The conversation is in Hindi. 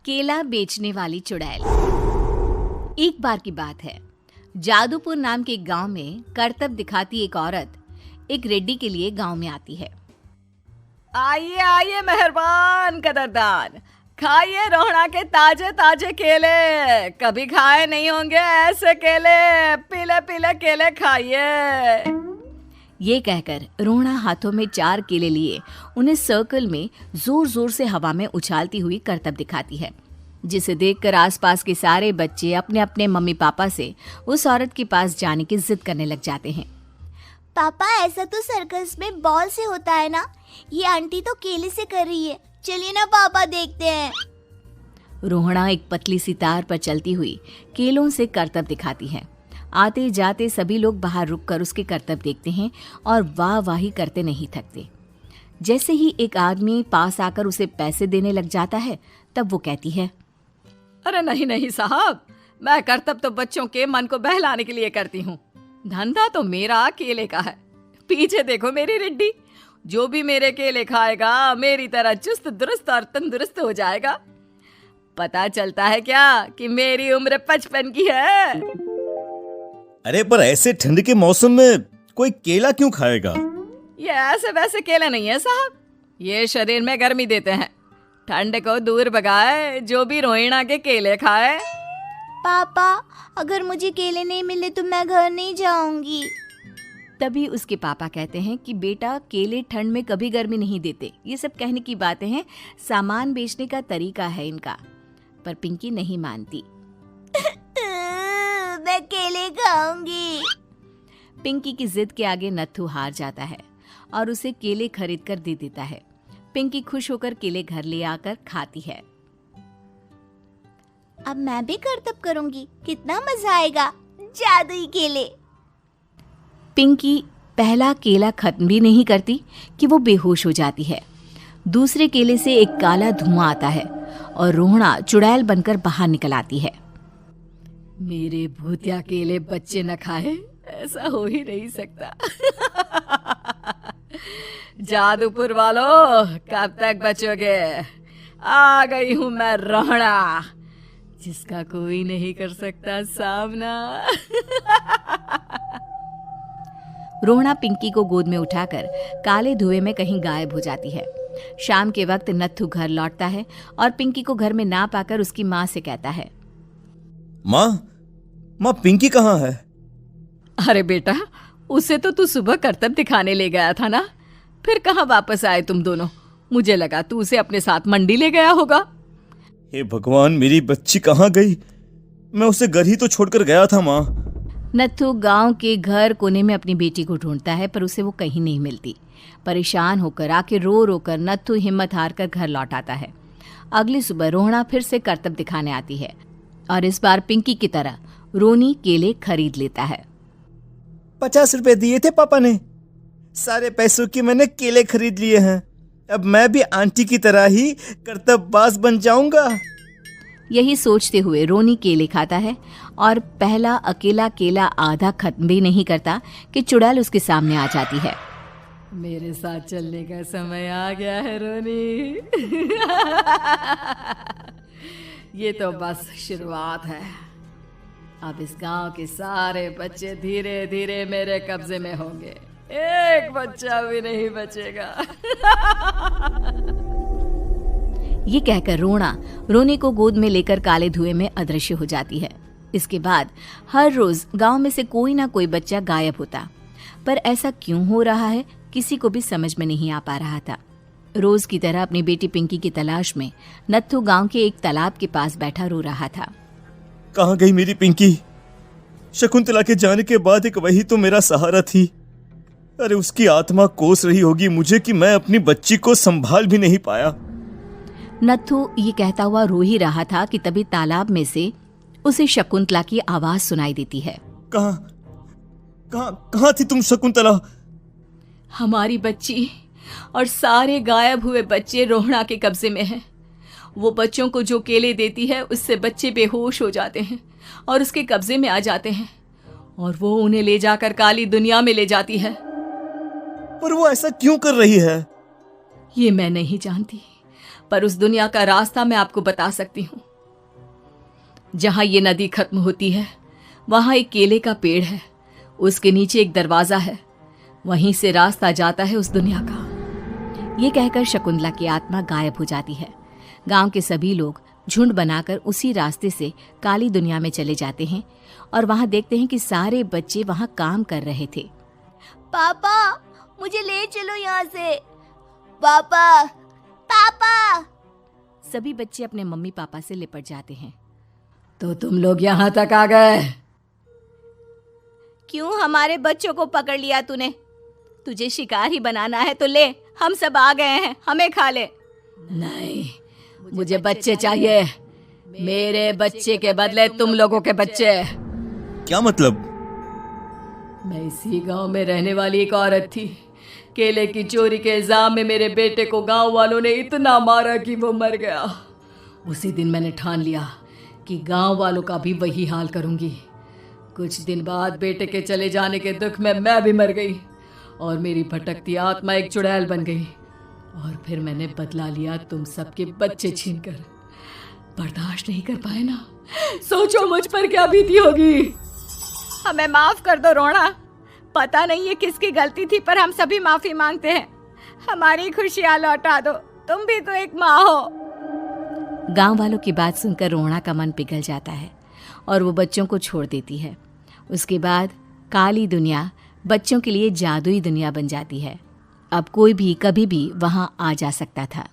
केला बेचने वाली चुड़ैल। एक बार की बात है, जादूपुर नाम के एक गांव में करतब दिखाती एक औरत एक रेड्डी के लिए गांव में आती है। आइए आइए मेहरबान कदरदान, खाइए रोहड़ा के ताजे ताजे केले। कभी खाए नहीं होंगे ऐसे केले, पीले पीले केले खाइए। ये कहकर रोहड़ा हाथों में 4 केले लिए उन्हें सर्कल में जोर जोर से हवा में उछालती हुई करतब दिखाती है, जिसे देखकर आसपास के सारे बच्चे अपने अपने मम्मी पापा से उस औरत के पास जाने की जिद करने लग जाते हैं। पापा, ऐसा तो सर्कस में बॉल से होता है ना, ये आंटी तो केले से कर रही है। चलिए ना पापा, देखते हैं। रोहड़ा एक पतली सी तार पर चलती हुई केलों से करतब दिखाती है। आते जाते सभी लोग बाहर रुककर उसके करतब देखते हैं और वाह वाही करते नहीं थकते। जैसे ही एक आदमी पास आकर उसे पैसे देने लग जाता है, तब वो कहती है, अरे नहीं नहीं साहब, मैं करतब तो बच्चों के मन को बहलाने के लिए करती हूँ। धंधा तो मेरा केले का है। पीछे देखो मेरी रिड्डी, जो भी मेरे केले खाएगा मेरी तरह चुस्त दुरुस्त और तंदुरुस्त हो जाएगा। पता चलता है क्या कि मेरी उम्र 55 की है। अरे पर ऐसे ठंड के मौसम में कोई केला क्यों खाएगा? ये ऐसे वैसे केले नहीं है साहब, ये शरीर में गर्मी देते हैं। ठंड को दूर भगाए जो भी रोहिणा के केले खाए। पापा, अगर मुझे केले नहीं मिले तो मैं घर नहीं जाऊंगी। तभी उसके पापा कहते हैं कि बेटा, केले ठंड में कभी गर्मी नहीं देते। ये सब कहने की बातें हैं, सामान बेचने का तरीका है इनका। पर पिंकी नहीं मानती। मैं केले खाऊंगी। पिंकी की जिद के आगे नत्थू हार जाता है और उसे केले खरीद कर दे देता है। पिंकी खुश होकर केले घर ले आकर खाती है। अब मैं भी करतब करूंगी, कितना मजा आएगा। जादुई केले। पिंकी पहला केला खत्म भी नहीं करती कि वो बेहोश हो जाती है। दूसरे केले से एक काला धुआं आता है और रोहड़ा चुड़ैल बनकर बाहर निकल आती है। मेरे भूतिया केले बच्चे न खाए, ऐसा हो ही नहीं सकता। जादूपुर वालों, कब तक बचोगे? आ गई हूं मैं रोहड़ा, जिसका कोई नहीं कर सकता सामना। रोहड़ा पिंकी को गोद में उठाकर काले धुएं में कहीं गायब हो जाती है। शाम के वक्त नत्थू घर लौटता है और पिंकी को घर में ना पाकर उसकी माँ से कहता है, माँ पिंकी कहाँ है? अरे बेटा, उसे तो तू सुबह करतब दिखाने ले गया था ना, फिर कहाँ वापस आए तुम दोनों? मुझे लगा तू उसे अपने साथ मंडी ले गया होगा। हे भगवान, मेरी बच्ची कहाँ गई? मैं उसे घर ही तो छोड़कर गया था माँ। नत्थू गांव के घर कोने में अपनी बेटी को ढूंढता है, पर उसे वो कहीं नहीं मिलती। परेशान होकर आखिर रो रो कर नत्थू हिम्मत हार कर घर लौट आता है। अगली सुबह रोहड़ा फिर से करतब दिखाने आती है और इस बार पिंकी की तरह रोनी केले खरीद लेता है। 50 रुपए दिए थे पापा ने, सारे पैसों की मैंने केले खरीद लिए हैं। अब मैं भी आंटी की तरह ही करतबबाज बन जाऊंगा। यही सोचते हुए रोनी केले खाता है और पहला अकेला केला आधा खत्म भी नहीं करता कि चुड़ैल उसके सामने आ जाती है। मेरे साथ चलने का समय आ गया है रोनी। ये तो बस शुरुआत है। अब इस गांव के सारे बच्चे धीरे धीरे मेरे कब्जे में होंगे, एक बच्चा भी नहीं बचेगा। ये कहकर रोना रोनी को गोद में लेकर काले धुएं में अदृश्य हो जाती है। इसके बाद हर रोज गांव में से कोई ना कोई बच्चा गायब होता, पर ऐसा क्यों हो रहा है किसी को भी समझ में नहीं आ पा रहा था। रोज की तरह अपनी बेटी पिंकी की तलाश में नत्थू गांव के एक तालाब के पास बैठा रो रहा था। कहाँ गई मेरी पिंकी? शकुंतला के जाने के बाद एक वही तो मेरा सहारा थी। अरे उसकी आत्मा कोस रही होगी मुझे कि मैं अपनी बच्ची को संभाल भी नहीं पाया। नत्थू ये कहता हुआ रो ही रहा था कि तभी तालाब में से उसे शकुंतला की आवाज सुनाई देती है। कहाँ थी तुम शकुंतला? हमारी बच्ची और सारे गायब हुए बच्चे रोहड़ा के कब्जे में हैं। वो बच्चों को जो केले देती है उससे बच्चे बेहोश हो जाते हैं और उसके कब्जे में आ जाते हैं और वो उन्हें ले जाकर काली दुनिया में ले जाती है। पर वो ऐसा क्यों कर रही है? ये मैं नहीं जानती, पर उस दुनिया का रास्ता मैं आपको बता सकती हूँ। जहां ये नदी खत्म होती है वहां एक केले का पेड़ है, उसके नीचे एक दरवाजा है, वहीं से रास्ता जाता है उस दुनिया का। ये कहकर शकुंतला की आत्मा गायब हो जाती है। गांव के सभी लोग झुंड बनाकर उसी रास्ते से काली दुनिया में चले जाते हैं और वहां देखते हैं कि सारे बच्चे वहां काम कर रहे थे। पापा मुझे ले चलो यहाँ से। पापा पापा। सभी बच्चे अपने मम्मी पापा से लिपट जाते हैं। तो तुम लोग यहाँ तक आ गए? क्यों हमारे बच्चों को पकड़ लिया तूने? तुझे शिकार ही बनाना है तो ले, हम सब आ गए हैं, हमें खा ले। नहीं, मुझे बच्चे चाहिए। मेरे बच्चे के बदले तुम लोगों के बच्चे। क्या मतलब? मैं इसी गांव में रहने वाली एक औरत थी। केले की चोरी के इल्जाम में मेरे बेटे को गांव वालों ने इतना मारा कि वो मर गया। उसी दिन मैंने ठान लिया कि गांव वालों का भी वही हाल करूंगी। कुछ दिन बाद बेटे के चले जाने के दुख में मैं भी मर गई और मेरी भटकती आत्मा एक चुड़ैल बन गई। और फिर मैंने बदला लिया तुम सबके बच्चे छीनकर। बर्दाश्त नहीं कर पाए ना? सोचो मुझ पर क्या बीती होगी। हमें माफ कर दो रोना। पता नहीं ये किसकी गलती थी, पर हम सभी माफी मांगते हैं। हमारी खुशियां लौटा दो, तुम भी तो एक माँ हो। गांव वालों की बात सुनकर रोना का मन पिघल जाता है और वो बच्चों को छोड़ देती है। उसके बाद काली दुनिया बच्चों के लिए जादुई दुनिया बन जाती है। अब कोई भी कभी भी वहां आ जा सकता था।